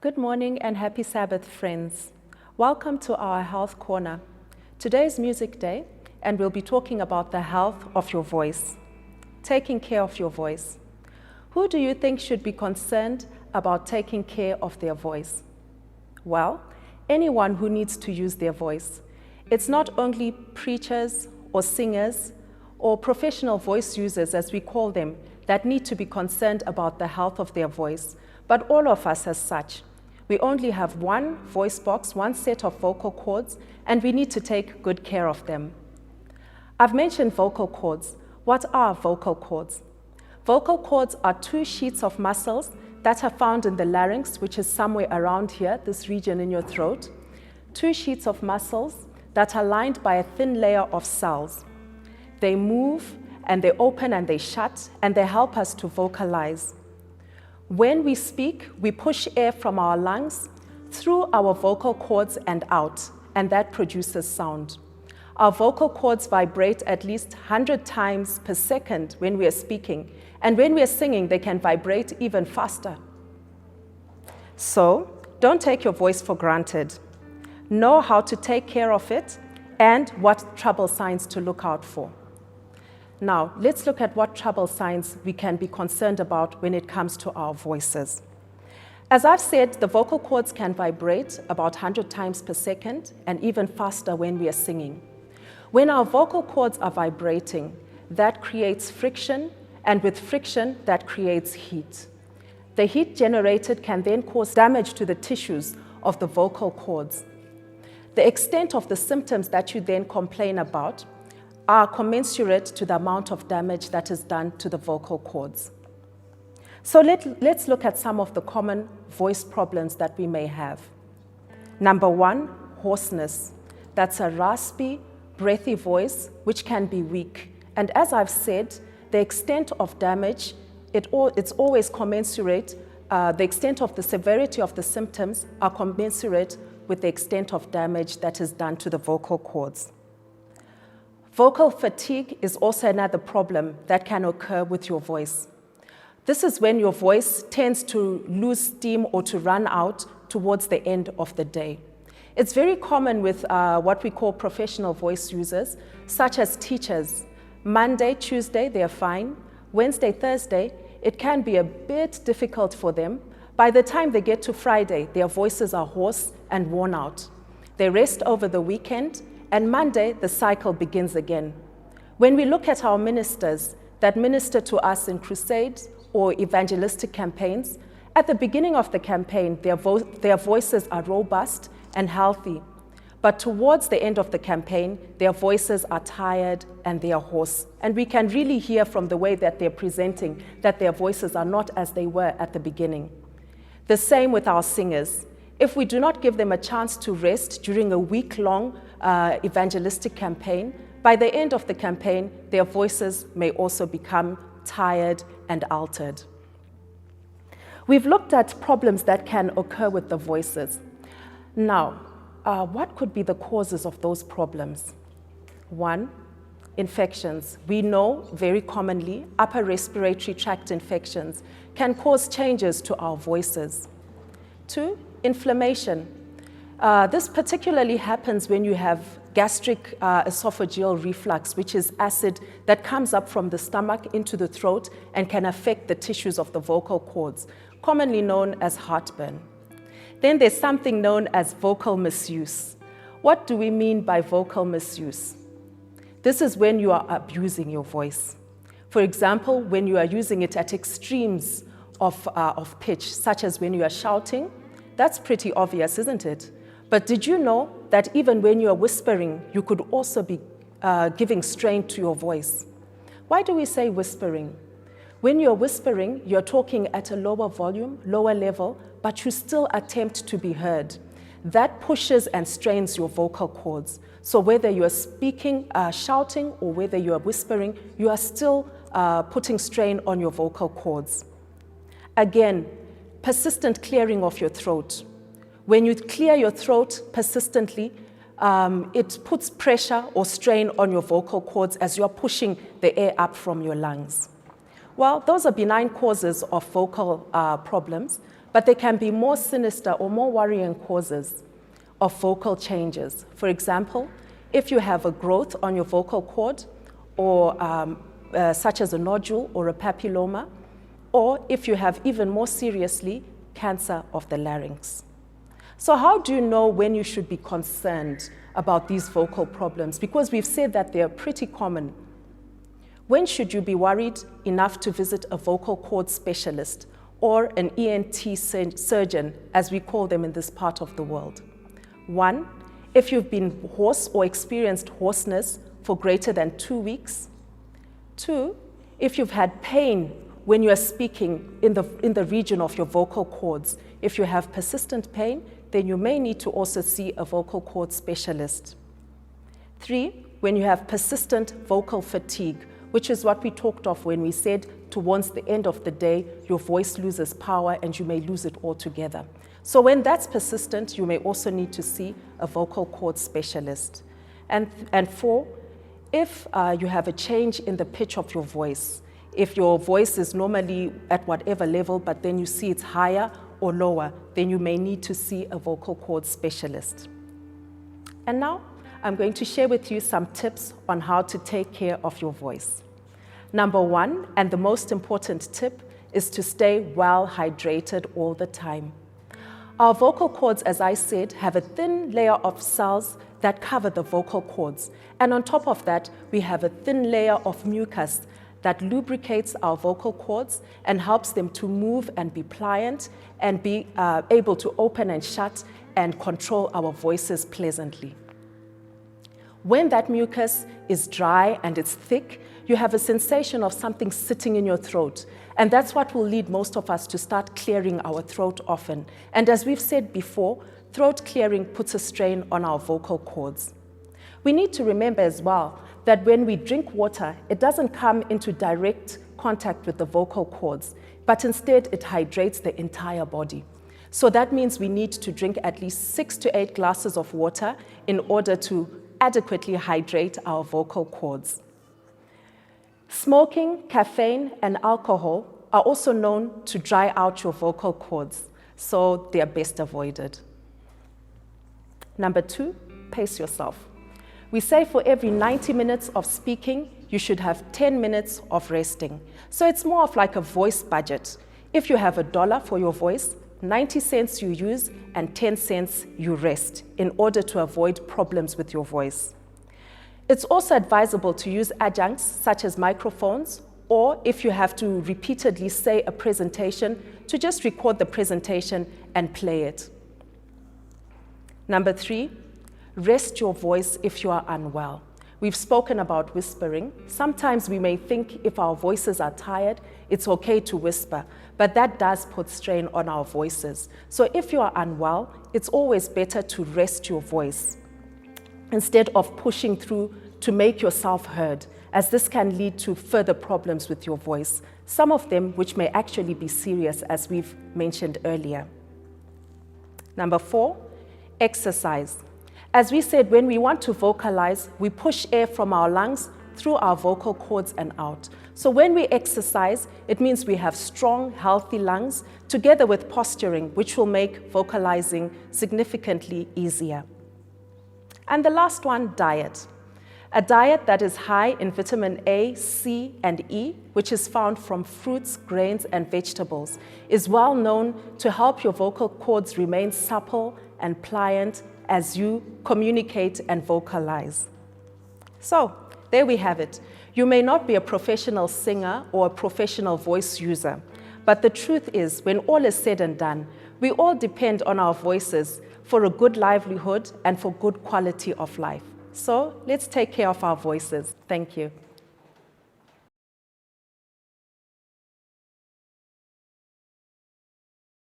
Good morning and happy Sabbath, friends. Welcome to our Health Corner. Today is Music Day, and we'll be talking about the health of your voice, taking care of your voice. Who do you think should be concerned about taking care of their voice? Well, anyone who needs to use their voice. It's not only preachers or singers or professional voice users, as we call them, that need to be concerned about the health of their voice, but all of us as such. We only have one voice box, one set of vocal cords, and we need to take good care of them. I've mentioned vocal cords. What are vocal cords? Vocal cords are two sheets of muscles that are found in the larynx, which is somewhere around here, this region in your throat. Two sheets of muscles that are lined by a thin layer of cells. They move and they open and they shut, and they help us to vocalize. When we speak, we push air from our lungs through our vocal cords and out, and that produces sound. Our vocal cords vibrate at least 100 times per second when we are speaking, and when we are singing, they can vibrate even faster. So, don't take your voice for granted. Know how to take care of it and what trouble signs to look out for. Now, let's look at what trouble signs we can be concerned about when it comes to our voices. As I've said, the vocal cords can vibrate about 100 times per second and even faster when we are singing. When our vocal cords are vibrating, that creates friction, and with friction, that creates heat. The heat generated can then cause damage to the tissues of the vocal cords. The extent of the symptoms that you then complain about are commensurate to the amount of damage that is done to the vocal cords. So let's look at some of the common voice problems that we may have. Number one, hoarseness. That's a raspy, breathy voice which can be weak. And as I've said, the extent of damage, it's always commensurate. The extent of the severity of the symptoms are commensurate with the extent of damage that is done to the vocal cords. Vocal fatigue is also another problem that can occur with your voice. This is when your voice tends to lose steam or to run out towards the end of the day. It's very common with what we call professional voice users, such as teachers. Monday, Tuesday, they're fine. Wednesday, Thursday, it can be a bit difficult for them. By the time they get to Friday, their voices are hoarse and worn out. They rest over the weekend, and Monday, the cycle begins again. When we look at our ministers that minister to us in crusades or evangelistic campaigns, at the beginning of the campaign, their voices are robust and healthy. But towards the end of the campaign, their voices are tired and they are hoarse. And we can really hear from the way that they're presenting that their voices are not as they were at the beginning. The same with our singers. If we do not give them a chance to rest during a week-long evangelistic campaign, by the end of the campaign, their voices may also become tired and altered. We've looked at problems that can occur with the voices. Now, what could be the causes of those problems? One, infections. We know very commonly upper respiratory tract infections can cause changes to our voices. Two, inflammation. This particularly happens when you have gastric esophageal reflux, which is acid that comes up from the stomach into the throat and can affect the tissues of the vocal cords, commonly known as heartburn. Then there's something known as vocal misuse. What do we mean by vocal misuse? This is when you are abusing your voice. For example, when you are using it at extremes of pitch, such as when you are shouting. That's pretty obvious, isn't it? But did you know that even when you are whispering, you could also be giving strain to your voice? Why do we say whispering? When you're whispering, you're talking at a lower volume, lower level, but you still attempt to be heard. That pushes and strains your vocal cords. So whether you're speaking, shouting, or whether you are whispering, you are still putting strain on your vocal cords. Again, persistent clearing of your throat. When you clear your throat persistently, it puts pressure or strain on your vocal cords as you're pushing the air up from your lungs. Well, those are benign causes of vocal problems, but there can be more sinister or more worrying causes of vocal changes. For example, if you have a growth on your vocal cord, or such as a nodule or a papilloma, or if you have even more seriously, cancer of the larynx. So how do you know when you should be concerned about these vocal problems? Because we've said that they are pretty common. When should you be worried enough to visit a vocal cord specialist or an ENT surgeon, as we call them in this part of the world? 1, if you've been hoarse or experienced hoarseness for greater than 2 weeks. 2, if you've had pain when you are speaking in the region of your vocal cords. If you have persistent pain, then you may need to also see a vocal cord specialist. 3, when you have persistent vocal fatigue, which is what we talked of when we said towards the end of the day, your voice loses power and you may lose it altogether. So when that's persistent, you may also need to see a vocal cord specialist. And 4, if you have a change in the pitch of your voice, if your voice is normally at whatever level, but then you see it's higher or lower, then you may need to see a vocal cord specialist. And now, I'm going to share with you some tips on how to take care of your voice. Number 1, and the most important tip, is to stay well hydrated all the time. Our vocal cords, as I said, have a thin layer of cells that cover the vocal cords. And on top of that, we have a thin layer of mucus that lubricates our vocal cords and helps them to move and be pliant and be able to open and shut and control our voices pleasantly. When that mucus is dry and it's thick, you have a sensation of something sitting in your throat. And that's what will lead most of us to start clearing our throat often. And as we've said before, throat clearing puts a strain on our vocal cords. We need to remember as well that when we drink water, it doesn't come into direct contact with the vocal cords, but instead it hydrates the entire body. So that means we need to drink at least 6 to 8 glasses of water in order to adequately hydrate our vocal cords. Smoking, caffeine, and alcohol are also known to dry out your vocal cords, so they are best avoided. Number 2, pace yourself. We say for every 90 minutes of speaking, you should have 10 minutes of resting. So it's more of like a voice budget. If you have $1 for your voice, 90 cents you use and 10 cents you rest in order to avoid problems with your voice. It's also advisable to use adjuncts such as microphones, or if you have to repeatedly say a presentation, to just record the presentation and play it. Number 3, rest your voice if you are unwell. We've spoken about whispering. Sometimes we may think if our voices are tired, it's okay to whisper, but that does put strain on our voices. So if you are unwell, it's always better to rest your voice instead of pushing through to make yourself heard, as this can lead to further problems with your voice, some of them which may actually be serious, as we've mentioned earlier. Number 4, exercise. As we said, when we want to vocalize, we push air from our lungs through our vocal cords and out. So when we exercise, it means we have strong, healthy lungs, together with posturing, which will make vocalizing significantly easier. And the last one, diet. A diet that is high in vitamin A, C, and E, which is found from fruits, grains, and vegetables, is well known to help your vocal cords remain supple and pliant as you communicate and vocalize. So, there we have it. You may not be a professional singer or a professional voice user, but the truth is, when all is said and done, we all depend on our voices for a good livelihood and for good quality of life. So, let's take care of our voices. Thank you.